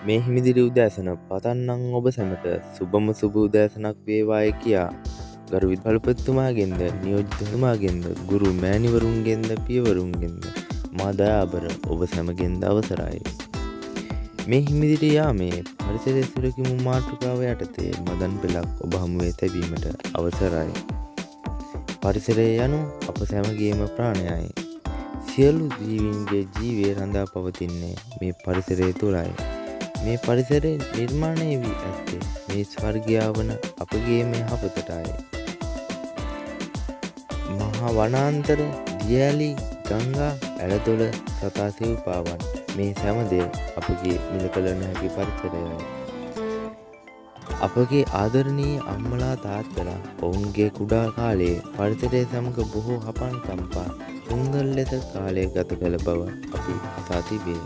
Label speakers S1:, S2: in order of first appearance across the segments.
S1: මේ හිමිදිරි උදෑසන පතන්නම් ඔබ සැමට සුබම සුබ උදෑසනක් වේවායි කියා ගරු විදුහල්පතිතුමාගෙන්ද නියෝජිතතුමාගෙන්ද ගුරු මෑණිවරුන්ගෙන්ද පියවරුන්ගෙන්ද මා දයාබර ඔබ සැමගෙන්ද අවසරයි. මේ හිමිදිරි යාමේ පරිසරය සුරකිමු මාතෘකාව යටතේ මදන් පෙළක් ඔබ හමුවේ තැබීමට අවසරයි. පරිසරය යනු අප සැමගේම ප්‍රාණයයි. සියලු ජීවීන්ගේ ජීවය රඳා පවතින්නේ මේ පරිසරය තුළයි. මේ පරිසරය නිර්මාණය වී ඇත්තේ මේ ස්වර්ගයා වන අපගේ මේ හපතටයි. මහා වනාන්තර, දියඇලි, ගංගා, ඇලදොල, සතා සිව්පාවන් මේ සෑමදේ අපගේ මිල කළ නොහැකි පරිසරයයි. අපගේ ආදරණීය අම්මලා තාත්තලා ඔවුන්ගේ කුඩා කාලයේ පරිසරය සමග බොහෝ හපන් කම්පා සුන්දර ලෙස කාලය ගත කළ බව අපි අසා තිබේ.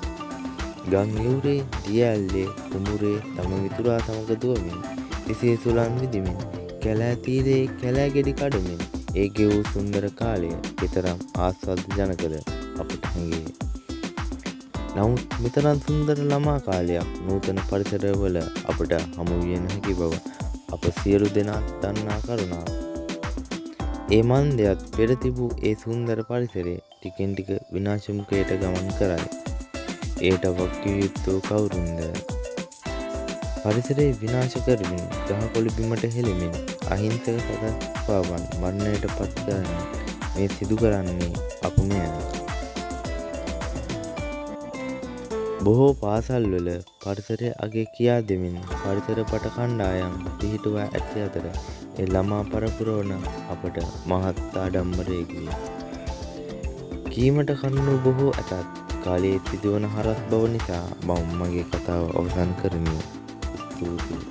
S1: ගම් යුරේ, දිය ඇල්ලේ, කුඹුරේ තම මිතුරා සමග දුවමින්, එසේ සුළං විදිමින්, කැලෑ තීරයේ කැලෑ ගෙඩි කඩමින් ඒ ගෙවූ සුන්දර කාලය කෙතරම් ආස්වාද ජනකද අපට හැඟේ. නමුත් මෙතරම් සුන්දර ළමා කාලයක් නූතන පරිසරවල අපට හමු විය නොහැකි බව අප සියලු දෙනා දන්නා කරුණාවක්. ඒ මන්දයත් පෙර තිබූ ඒ සුන්දර පරිසරය ටිකෙන් ටික විනාශමුඛයට ගමන් කරයි. එයට වක්කිය යුත්තෝ කවුරුන්ද? පරිසරය විනාශ කරමින් ගහකොළු බිමට හෙළමින් අහිංසක සතපාවන් මරණයට පත් කරන මේ සිදු කරන්නේ අපමයයි. බොහෝ පාසල්වල පරිසරය අගය කියා දෙමින් පරිසර පට කණ්ඩායම් පිහිටුවා ඇති අතර ඒ ළමා පරපුර වන අපට මහත් ආඩම්බරයකි. කීමට කරුණු බොහෝ ඇතත් කාලයේ සිදුවන හරස් බව නිසා මම මගේ කතාව අවසන් කරමි. ස්තුතියි.